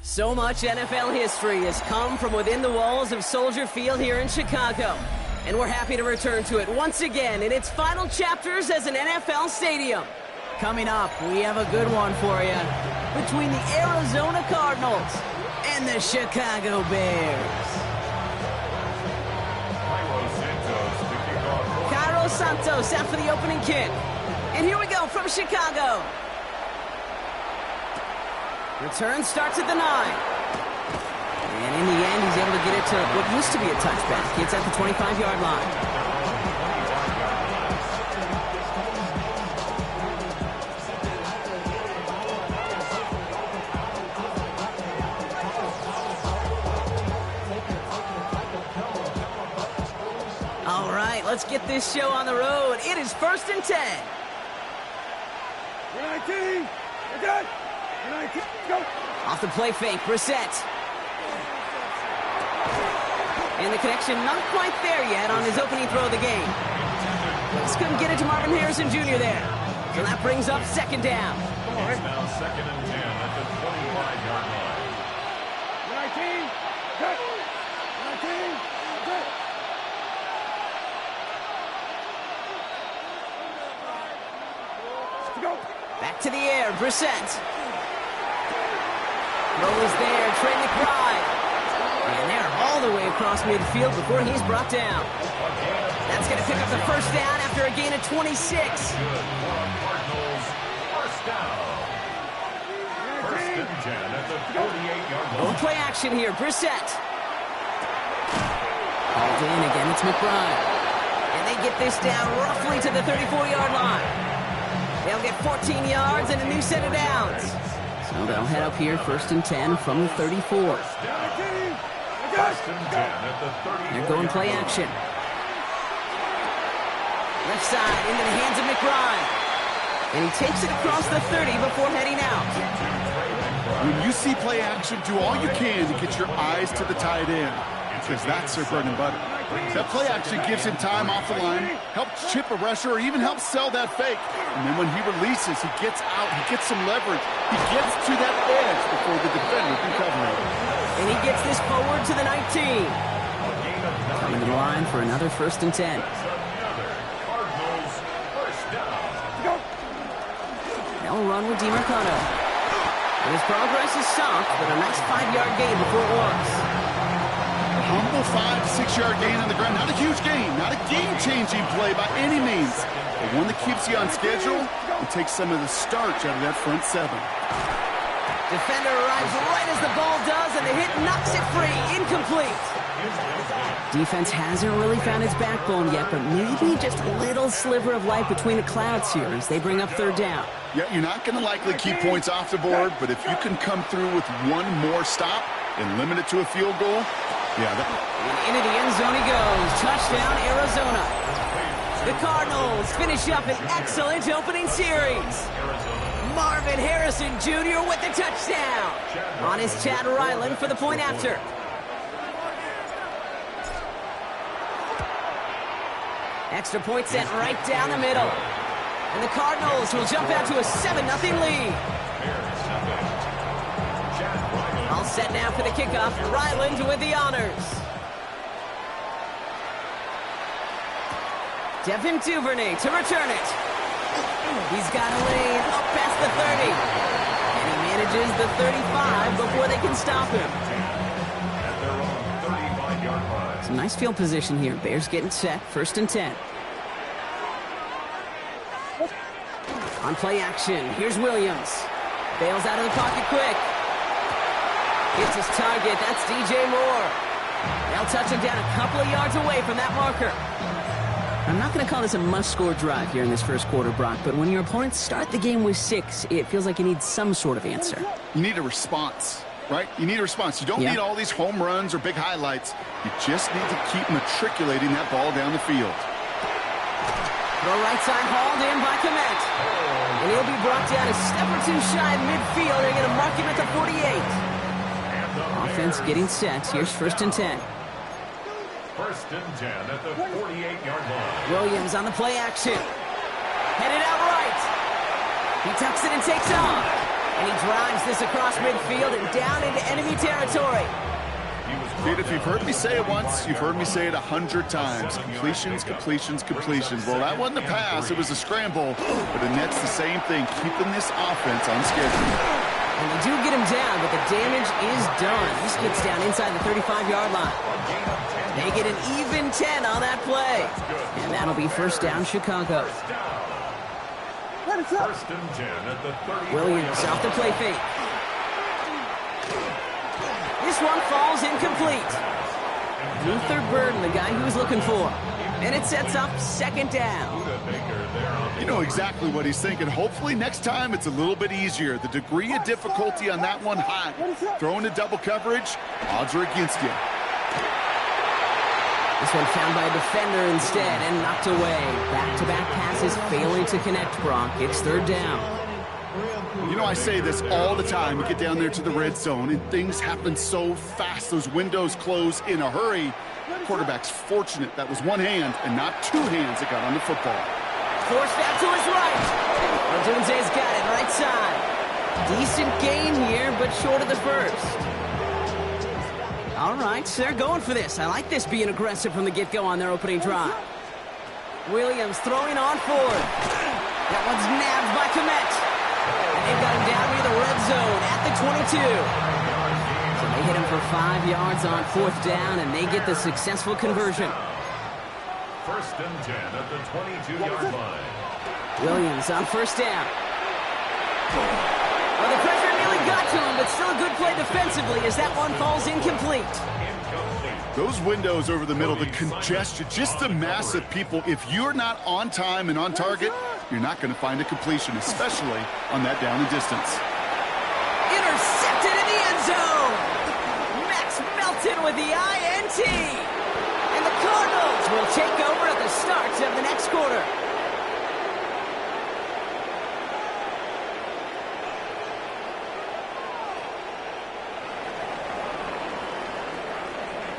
So much NFL history has come from within the walls of Soldier Field here in Chicago. And we're happy to return to it once again in its final chapters as an NFL stadium. Coming up, we have a good one for you between the Arizona Cardinals and the Chicago Bears. Cairo Santos out for the opening kick. And here we go from Chicago. Return starts at the 9. And in the end, he's able to get it to what used to be a touchback. It's at the 25-yard line. All right, let's get this show on the road. It is 1st and 10. 19. Again. Go. Off the play fake, Brissett. And the connection not quite there yet on his opening throw of the game. Just couldn't get it to Marvin Harrison Jr. there. So that brings up 2nd down. It's now 2nd and 10 at the 25-yard line. 19. Good. 19. Good. Go. Back to the air, Brissett. Throw is there, Trey McBride. And they're all the way across midfield before he's brought down. That's going to pick up the 1st down after a gain of 26. Good for Cardinals. 1st down. 1st and 10 at the 48-yard line. Going play action here, Brissett. Called in again, it's McBride. And they get this down roughly to the 34-yard line. They'll get 14 yards and a new set of downs. So they'll head up here 1st and 10 from the 34. 1st and 10 at the 34. They're going play action. Left side into the hands of McBride. And he takes it across the 30 before heading out. When you see play action, do all you can to get your eyes to the tight end, because that's their bread and butter. That play action gives him time off the line, helps chip a rusher, or even helps sell that fake. And then when he releases, he gets out, he gets some leverage. He gets to that edge before the defender can cover him. And he gets this forward to the 19. Coming to the line for another 1st and 10. Cardinals 1st down. They'll run with DiMercado. His progress is soft, but a nice 5-yard gain before it was. A humble 5 to 6-yard gain on the ground. Not a huge gain, not a game-changing play by any means, but one that keeps you on schedule and takes some of the starch out of that front 7. Defender arrives right as the ball does, and the hit knocks it free. Incomplete. Defense hasn't really found its backbone yet, but maybe just a little sliver of light between the clouds here as they bring up third down. Yeah, you're not going to likely keep points off the board, but if you can come through with one more stop and limit it to a field goal, yeah. And into the end zone he goes. Touchdown, Arizona. The Cardinals finish up an excellent opening series. Marvin Harrison Jr. with the touchdown. On is Chad Ryland for the point after. Extra point sent right down the middle. And the Cardinals will jump out to a 7-0 lead. All set now for the kickoff. Ryland with the honors. Devin Duvernay to return it. He's got a lane up past the 30. And he manages the 35 before they can stop him. At their own 35-yard line. Some nice field position here. Bears getting set. 1st and 10. On play action, here's Williams. Bails out of the pocket quick. Hits his target. That's DJ Moore. They'll touch him down a couple of yards away from that marker. I'm not going to call this a must-score drive here in this first quarter, Brock, but when your opponents start the game with 6, it feels like you need some sort of answer. You need a response, right? You need a response. You don't need all these home runs or big highlights. You just need to keep matriculating that ball down the field. The right side hauled in by Kmet. And he'll be brought down a step or two shy of midfield. They're going to mark him at the 48. Offense getting set. Here's 1st and 10. 1st and 10 at the 48-yard line. Williams on the play action. Headed out right. He tucks it and takes off. And he drives this across midfield and down into enemy territory. Dude, if you've heard me say it once, you've heard me say it 100 times. Completions, completions, completions. Well, that wasn't a pass. It was a scramble. But the Nets the same thing, keeping this offense on schedule. And they do get him down, but the damage is done. He skips down inside the 35-yard line. They get an even 10 on that play. And that'll be 1st down, Chicago. 1st and 10 at the 30. Williams off the play fake. This one falls incomplete. Luther Burden, the guy he was looking for. And it sets up 2nd down. You know exactly what he's thinking. Hopefully next time it's a little bit easier. The degree of difficulty on that one high. Throwing a double coverage, odds are against you. This one found by a defender instead and knocked away. Back-to-back passes failing to connect, Brock. It's 3rd down. You know, I say this all the time. You get down there to the red zone, and things happen so fast. Those windows close in a hurry. Quarterback's fortunate that was one hand and not 2 hands that got on the football. Forced out to his right. Odunze's got it right side. Decent gain here, but short of the 1st. All right, so they're going for this. I like this being aggressive from the get-go on their opening drive. Williams throwing on forward. That one's nabbed by Kmet. And they've got him down near the red zone at the 22. So they hit him for 5 yards on 4th down, and they get the successful conversion. 1st and 10 at the 22-yard line. Williams on 1st down. Well, the pressure nearly got to him, but still a good play defensively as that one falls incomplete. Those windows over the middle, the congestion, just the mass of people. If you're not on time and on target, you're not going to find a completion, especially on that down and distance. Intercepted in the end zone. Max Melton with the INT. And the Cardinals will take over at the start of the next quarter.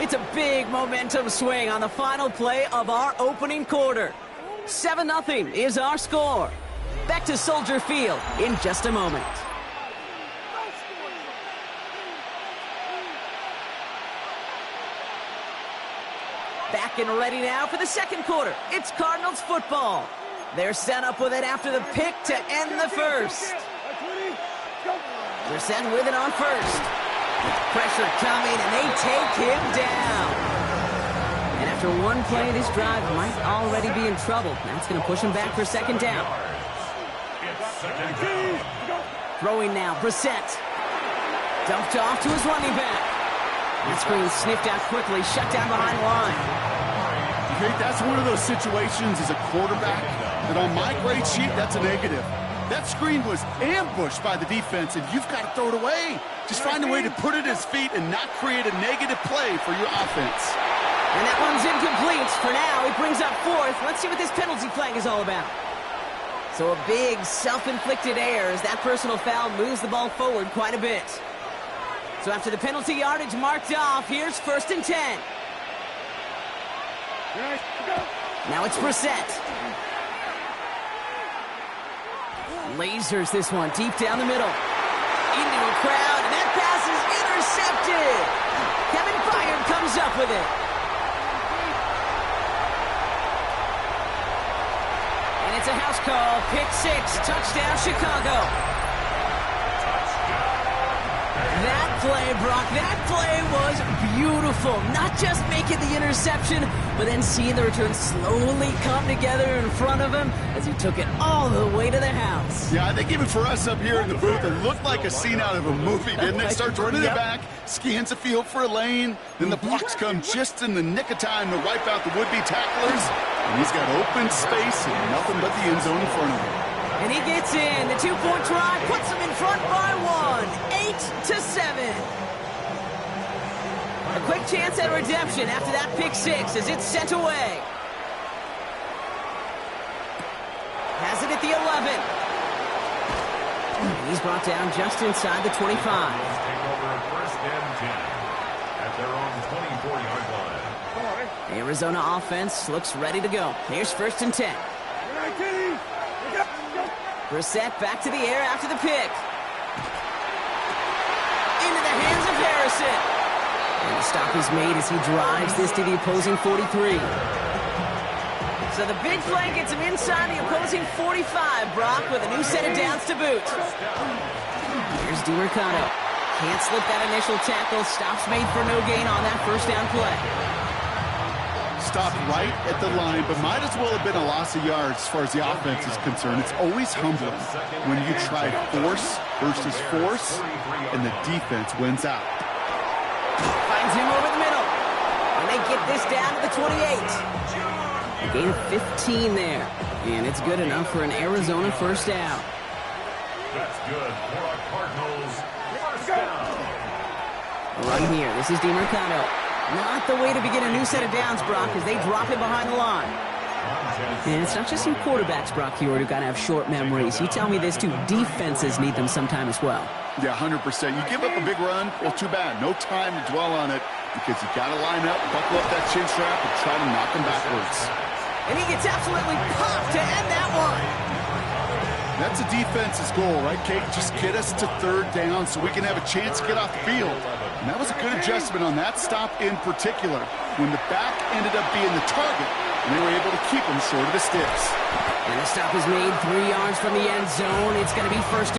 It's a big momentum swing on the final play of our opening quarter. 7-0 is our score. Back to Soldier Field in just a moment. Back and ready now for the 2nd quarter. It's Cardinals football. They're set up with it after the pick to end the 1st. They're set with it on 1st. Pressure coming, and they take him down. And after one play, this drive might already be in trouble. That's going to push him back for 2nd down. Throwing now, Brissett. Dumped off to his running back. That screen sniffed out quickly, shut down behind the line. Okay, that's one of those situations as a quarterback that on my grade sheet, that's a negative. That screen was ambushed by the defense, and you've got to throw it away. Just find a way to put it at his feet and not create a negative play for your offense. And that one's incomplete. For now, he brings up fourth. Let's see what this penalty flag is all about. So a big self-inflicted error as that personal foul moves the ball forward quite a bit. So after the penalty yardage marked off, here's 1st and 10. Now it's Brissett. Lasers this one deep down the middle. Into a crowd, and that pass is intercepted. Kevin Byard comes up with it. And it's a house call. Pick 6. Touchdown, Chicago. That play, Brock, that play was beautiful. Not just making the interception, but then seeing the return slowly come together in front of him as he took it all the way to the house. Yeah, I think even for us up here in the booth, it looked like a scene out of a movie, didn't it? Starts running it back, scans the field for a lane, then the blocks come just in the nick of time to wipe out the would-be tacklers, and he's got open space and nothing but the end zone in front of him. And he gets in. The 2-point try puts him in front by 1, 8-7. A quick chance at redemption after that pick 6 as it's sent away. Has it at the 11. And he's brought down just inside the 25. Take over 1st and 10 at their own 24-yard line. The Arizona offense looks ready to go. Here's 1st and 10. Brissett back to the air after the pick. Into the hands of Harrison. And the stop is made as he drives this to the opposing 43. So the big play gets him inside the opposing 45, Brock, with a new set of downs to boot. Here's DiMercato. Can't slip that initial tackle. Stops made for no gain on that 1st down play. Stopped right at the line, but might as well have been a loss of yards as far as the offense is concerned. It's always humbling when you try force versus force, and the defense wins out. Finds him over the middle. And they get this down to the 28. A gain of 15 there. And it's good enough for an Arizona 1st down. That's good for a Cardinals 1st down. A run here. This is DiMercato. Not the way to begin a new set of downs, Brock, as they drop it behind the line. And it's not just some quarterbacks, Brock, here who got to have short memories. You tell me this, too. Defenses need them sometime as well. Yeah, 100%. You give up a big run, well, too bad. No time to dwell on it because you got to line up, buckle up that chin strap, and try to knock them backwards. And he gets absolutely popped to end that one. That's a defense's goal, right, Kate? Just get us to 3rd down so we can have a chance to get off the field. And that was a good adjustment on that stop in particular, when the back ended up being the target, and they were able to keep him short of the sticks. And the stop is made 3 yards from the end zone. It's going to be 1st